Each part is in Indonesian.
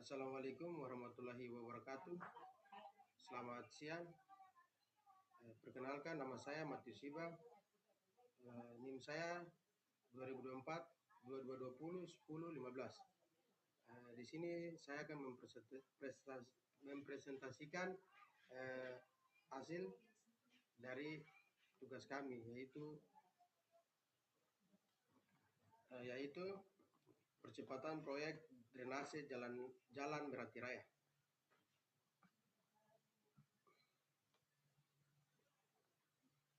Assalamualaikum warahmatullahi wabarakatuh. Selamat siang. Perkenalkan, nama saya Matius Siba. NIM saya 2024 2220 10 15. Di sini saya akan mempresentasikan hasil dari tugas kami, yaitu percepatan proyek drainase jalan Merati Raya.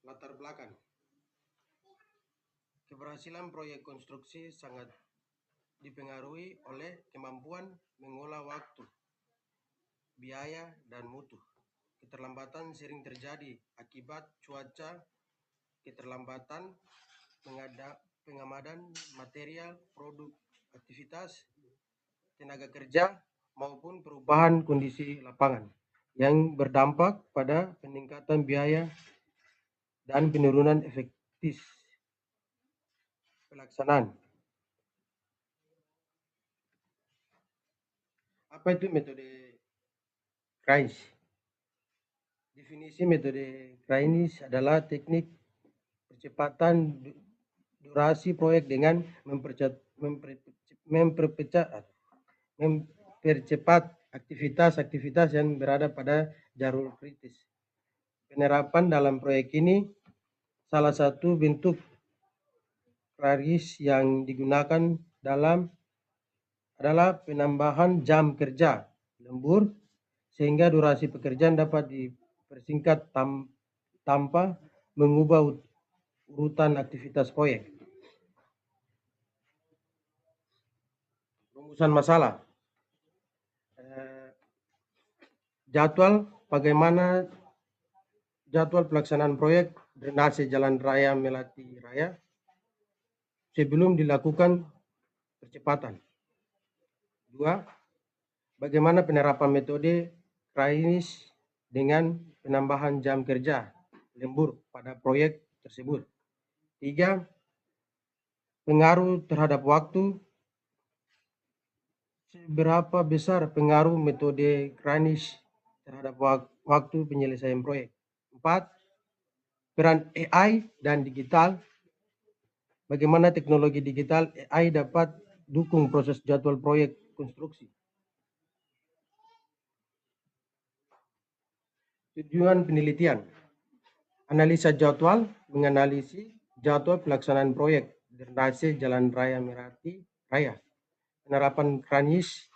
Latar belakang. Keberhasilan proyek konstruksi sangat dipengaruhi oleh kemampuan mengolah waktu, biaya, dan mutu. Keterlambatan sering terjadi akibat cuaca, keterlambatan pengamadan material, produk, aktivitas, tenaga kerja, maupun perubahan kondisi lapangan yang berdampak pada peningkatan biaya dan penurunan efektif pelaksanaan. Apa itu metode KRAIS? Definisi metode KRAIS adalah teknik percepatan durasi proyek dengan mempercepat aktivitas-aktivitas yang berada pada jalur kritis. Penerapan dalam proyek ini salah satu bentuk KRAIS yang digunakan adalah penambahan jam kerja lembur sehingga durasi pekerjaan dapat dipersingkat tanpa mengubah urutan aktivitas proyek. Rumusan masalah. Bagaimana jadwal pelaksanaan proyek drainase jalan raya Melati Raya sebelum dilakukan percepatan. 2. Bagaimana penerapan metode KRAIS dengan penambahan jam kerja lembur pada proyek tersebut. 3. Pengaruh terhadap waktu. Seberapa besar pengaruh metode KRAIS terhadap waktu penyelesaian proyek. 4. Peran AI dan digital. Bagaimana teknologi digital AI dapat dukung proses jadwal proyek konstruksi. Tujuan penelitian. Analisa jadwal, menganalisis jadwal pelaksanaan proyek drainase jalan raya Merati Raya. Penerapan KRAIS.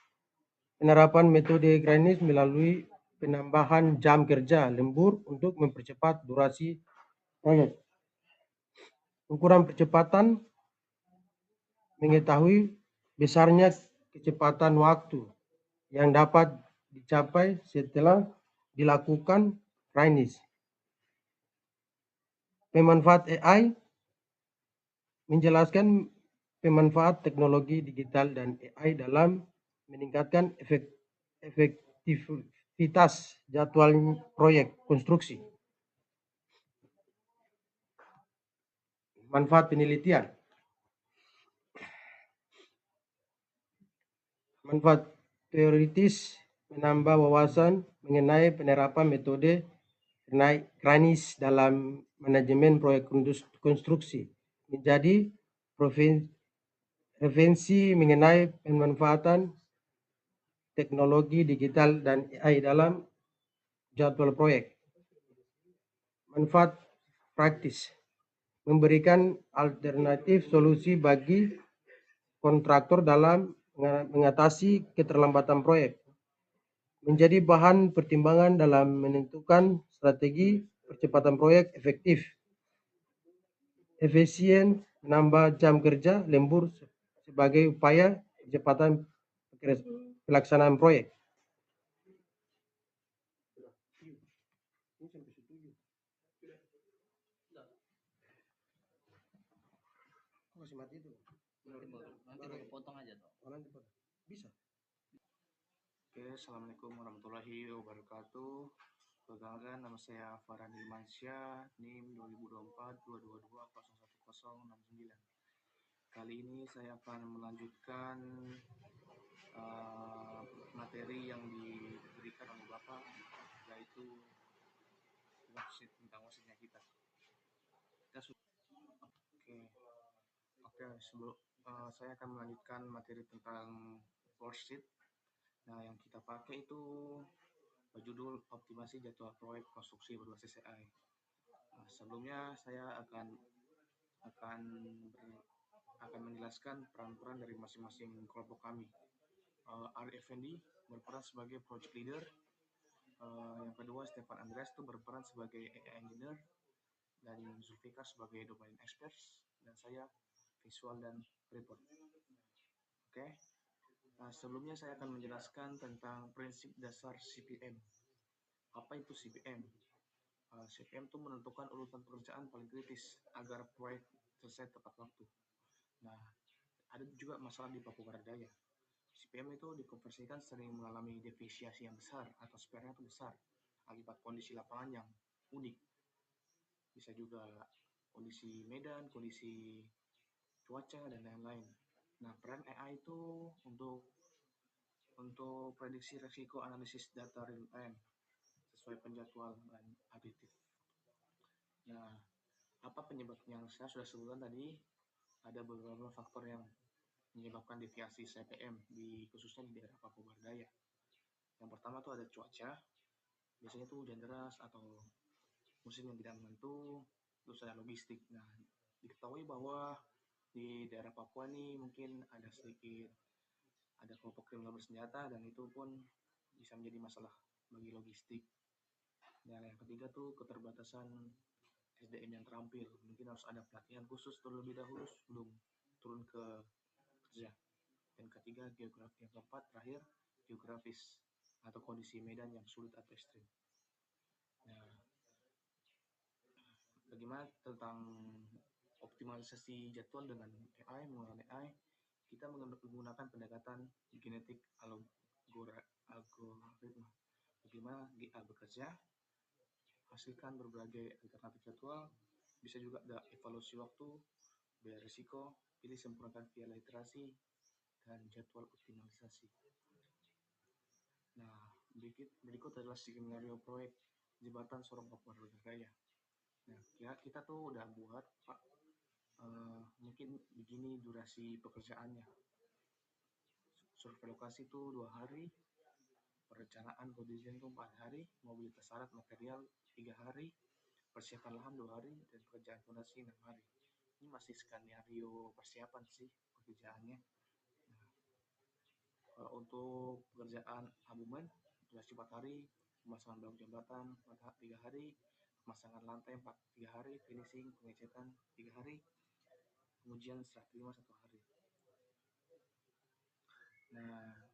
Penerapan metode KRAIS melalui penambahan jam kerja lembur untuk mempercepat durasi proyek. Ukuran percepatan, mengetahui besarnya kecepatan waktu yang dapat dicapai setelah dilakukan KRAIS. Pemanfaat AI, menjelaskan pemanfaat teknologi digital dan AI dalam meningkatkan efektivitas jadwal proyek konstruksi. Manfaat penelitian. Manfaat teoritis, menambah wawasan mengenai penerapan metode KRAIS dalam manajemen proyek konstruksi, menjadi referensi mengenai pemanfaatan teknologi digital dan AI dalam jadwal proyek. Manfaat praktis, memberikan alternatif solusi bagi kontraktor dalam mengatasi keterlambatan proyek, menjadi bahan pertimbangan dalam menentukan strategi percepatan proyek efektif, efisien, menambah jam kerja lembur sebagai upaya percepatan pelaksanaan proyek. Nanti potong aja dong. Bisa. Oke, assalamualaikum warahmatullahi wabarakatuh. Perkenalkan, nama saya Farhan Ilmansyah, NIM 2024-222-01069. Kali ini saya akan melanjutkan materi yang diberikan oleh Bapak, yaitu worksheet tentang worksheetnya kita. Kita sudah oke, sebelum saya akan melanjutkan materi tentang worksheet. Nah, yang kita pakai itu berjudul optimasi jadwal proyek konstruksi berbasis AI. Nah, sebelumnya saya akan menjelaskan peran-peran dari masing-masing kelompok kami. Ari Effendi berperan sebagai project leader. Yang kedua, Stefan Andreas itu berperan sebagai AI engineer, dan Zulfikar sebagai domain expert, dan saya visual dan report. Oke. Nah, sebelumnya saya akan menjelaskan tentang prinsip dasar CPM. Apa itu CPM? CPM itu menentukan urutan pekerjaan paling kritis agar proyek selesai tepat waktu. Nah, ada juga masalah di Papua Barat Daya. CPM itu dikonversikan sering mengalami defisiasi yang besar atau spare-nya itu besar akibat kondisi lapangan yang unik. Bisa juga kondisi medan, kondisi cuaca, dan lain-lain. Nah, peran AI itu untuk prediksi risiko, analisis data real time sesuai penjadwalan aditif. Nah, apa penyebab yang saya sudah sebutkan tadi? Ada beberapa faktor yang menyebabkan deviasi CPM khususnya di daerah Papua Barat Daya. Yang pertama tuh ada cuaca, biasanya tuh hujan deras atau musim yang tidak menentu, terus ada logistik. Nah, diketahui bahwa di daerah Papua nih mungkin ada kelompok kriminal bersenjata, dan itu pun bisa menjadi masalah bagi logistik. Dan yang ketiga tuh keterbatasan SDM yang terampil, mungkin harus ada pelatihan khusus terlebih dahulu sebelum turun ke kerja. Dan ketiga, geografi. Yang keempat terakhir, geografis atau kondisi medan yang sulit atau ekstrim. Nah, bagaimana tentang optimalisasi jadwal dengan AI? Menggunakan AI, kita menggunakan pendekatan genetik algoritma. Bagaimana GA bekerja, hasilkan berbagai alternatif jadwal, bisa juga ada evaluasi waktu, biaya risiko, pilih sempurnakan via literasi, dan jadwal optimalisasi. Nah, berikut adalah skenario proyek jembatan Sorong Papua Barat Daya. Nah, kita tuh udah buat, Pak, mungkin begini durasi pekerjaannya. Survei lokasi itu 2 hari, perencanaan desain itu 4 hari, mobilitas syarat material 3 hari, persiapan lahan 2 hari, dan pekerjaan fondasi 6 hari. Ini masih skenario persiapan sih pekerjaannya. Nah, kalau untuk pekerjaan abumen durasi 4 hari, pemasangan blok jembatan 3 hari, pemasangan lantai 3 hari, finishing pengecetan 3 hari, pengujian serah terima 1 hari. Nah,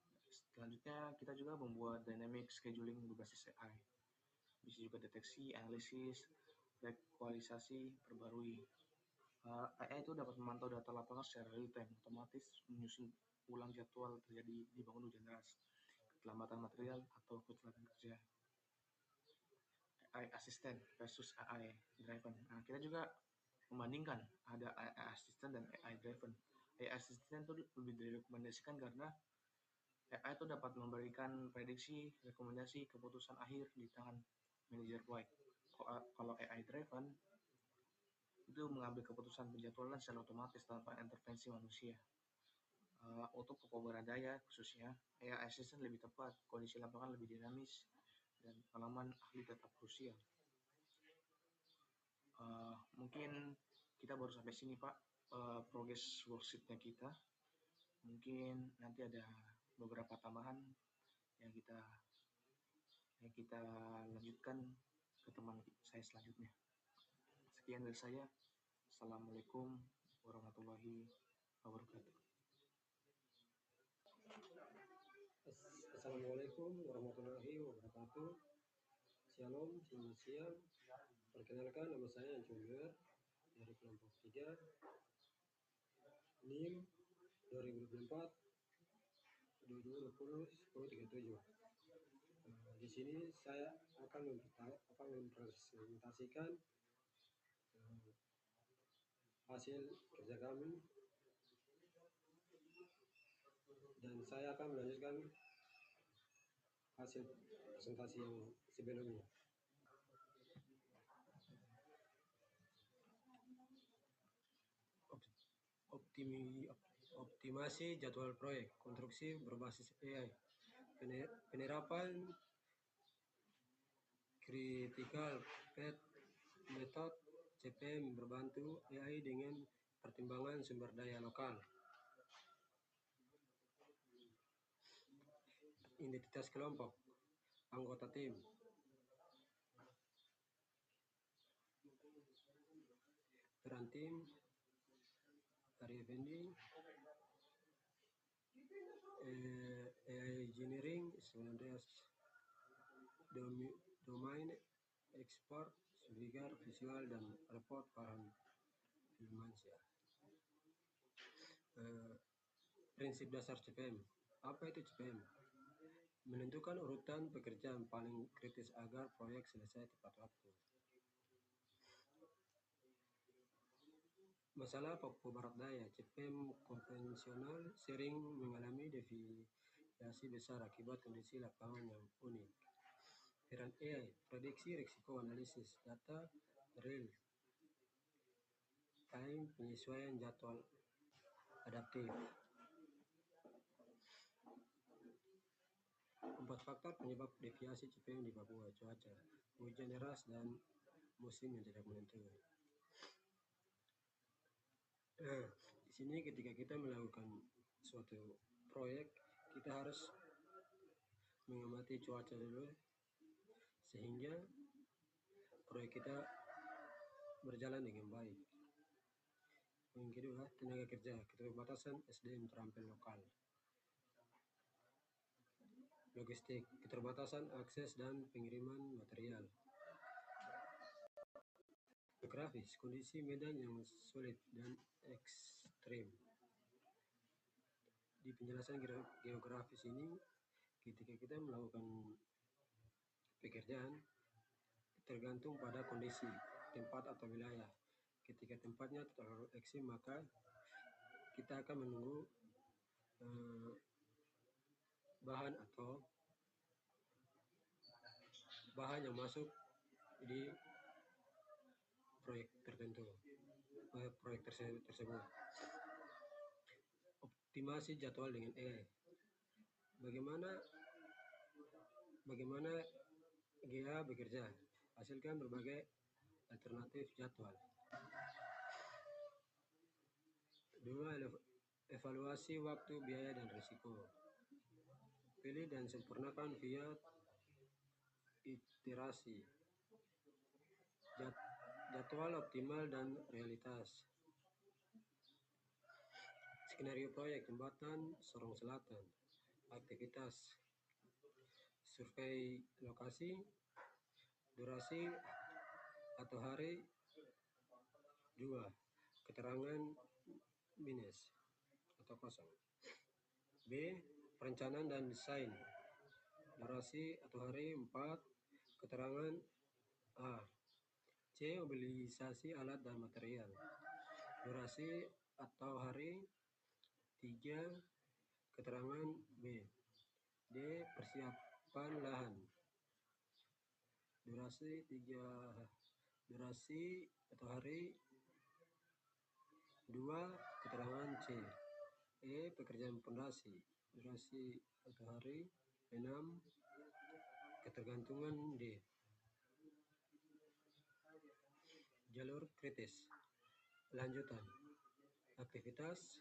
selanjutnya kita juga membuat dynamic scheduling berbasis AI. Bisa juga deteksi, analisis, rekualisasi, perbarui. AI itu dapat memantau data lapangan secara real time, otomatis menyusun ulang jadwal terjadi dibangun hujan deras, keterlambatan material, atau kecelakaan kerja. AI assistant versus AI driven. Nah, kita juga membandingkan ada AI assistant dan AI driven. AI assistant itu lebih direkomendasikan karena AI itu dapat memberikan prediksi, rekomendasi, keputusan akhir di tangan manajer proyek. Kalau AI driven itu mengambil keputusan penjadwalan secara otomatis tanpa intervensi manusia. Untuk Papua Barat Daya khususnya, AI assistant lebih tepat, kondisi lapangan lebih dinamis, dan pengalaman ahli tetap krusial. Mungkin kita baru sampai sini, Pak, progress worksheet-nya kita. Mungkin nanti ada beberapa tambahan yang kita lanjutkan ke teman saya selanjutnya. Sekian dari saya. Assalamualaikum warahmatullahi wabarakatuh. Assalamualaikum warahmatullahi wabarakatuh. Shalom, selamat siang. Perkenalkan, nama saya Junior dari kelompok 3 NIM 2024 2220 1037. Di sini saya akan mempresentasikan hasil kerja kami, dan saya akan melanjutkan hasil presentasi yang sebelumnya. Optimasi jadwal proyek, konstruksi berbasis AI, penerapan critical path method CPM berbantu AI dengan pertimbangan sumber daya lokal. Identitas kelompok, anggota tim, peran tim, Ari Effendi, AI Engineering, 19 domain export, Swigar, visual, dan report Farhan Firmansyah. Prinsip dasar CPM. Apa itu CPM? Menentukan urutan pekerjaan paling kritis agar proyek selesai tepat waktu. Masalah Papua Barat Daya, CPM konvensional sering mengalami deviasi besar akibat kondisi lapangan yang unik. Peran AI, prediksi risiko, analisis data real time, penyesuaian jadwal adaptif. 4 faktor penyebab deviasi CPM di Papua: cuaca, hujan deras, dan musim yang tidak menentu. Di sini ketika kita melakukan suatu proyek, kita harus mengamati cuaca dulu sehingga proyek kita berjalan dengan baik. Yang kedua, tenaga kerja, keterbatasan SDM terampil lokal. Logistik, keterbatasan akses dan pengiriman material. Geografis, kondisi medan yang sulit dan ekstrim. Di penjelasan geografis ini, ketika kita melakukan pekerjaan, tergantung pada kondisi tempat atau wilayah. Ketika tempatnya terlalu ekstrim, maka kita akan menunggu bahan yang masuk di proyek tertentu, proyek tersebut. Optimasi jadwal dengan AI. Bagaimana GA bekerja? Hasilkan berbagai alternatif jadwal. 2. Evaluasi waktu, biaya, dan risiko. Pilih dan sempurnakan via iterasi. Jadwal optimal dan realitas. Skenario proyek jembatan Sorong Selatan. Aktivitas survei lokasi, durasi atau hari. 2. Keterangan minus atau kosong. B. Perencanaan dan desain, durasi atau hari. 4. Keterangan A. C. Mobilisasi alat dan material, durasi atau hari. 3. Keterangan B. D. Persiapan lahan, durasi atau hari. 2. Keterangan C. E. Pekerjaan fondasi, durasi atau hari. 6. Ketergantungan D. Jalur kritis, lanjutan, aktivitas,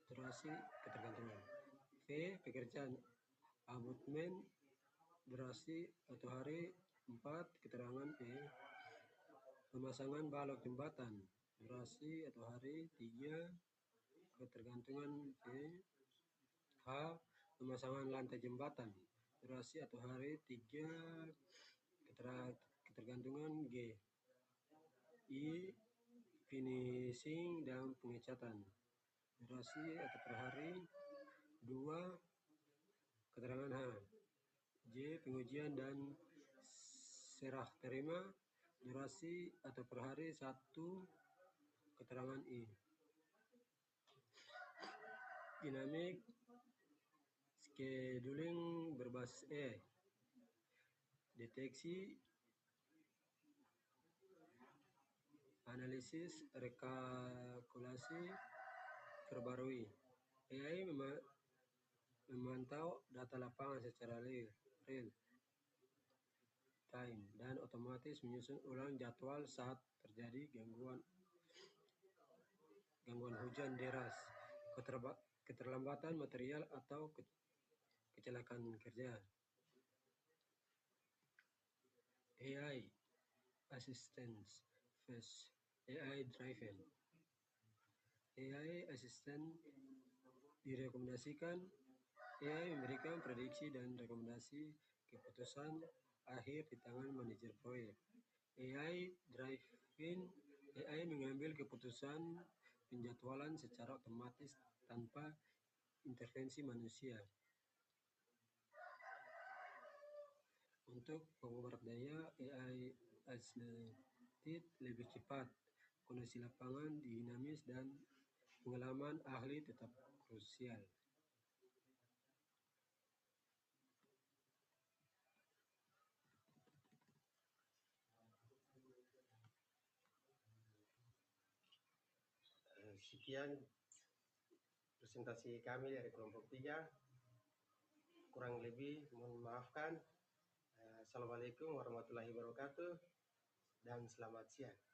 durasi, ketergantungan. V. Pekerjaan abutmen, durasi atau hari. 4. Keterangan E. Pemasangan balok jembatan, durasi atau hari. 3. Ketergantungan V. H. Pemasangan lantai jembatan, durasi atau hari. 3. Ketergantungan G. I. Finishing dan pengecatan, durasi atau per hari. 2. Keterangan H. J. Pengujian dan serah terima, durasi atau per hari. 1. Keterangan I. Dinamik Scheduling berbasis AI, deteksi, analisis, rekalkulasi, perbarui. AI memantau data lapangan secara real time dan otomatis menyusun ulang jadwal saat terjadi gangguan hujan deras, keterlambatan material atau kecelakaan kerja. AI Assistance Phase AI Driven. AI Assistant direkomendasikan. AI memberikan prediksi dan rekomendasi keputusan akhir di tangan manajer proyek. AI Driven. AI mengambil keputusan penjadwalan secara otomatis tanpa intervensi manusia. Untuk pengumbar daya, AI Assisted lebih cepat, kondisi lapangan dinamis, dan pengalaman ahli tetap krusial. Sekian presentasi kami dari kelompok 3. Kurang lebih mohon maafkan. Assalamualaikum warahmatullahi wabarakatuh dan selamat siang.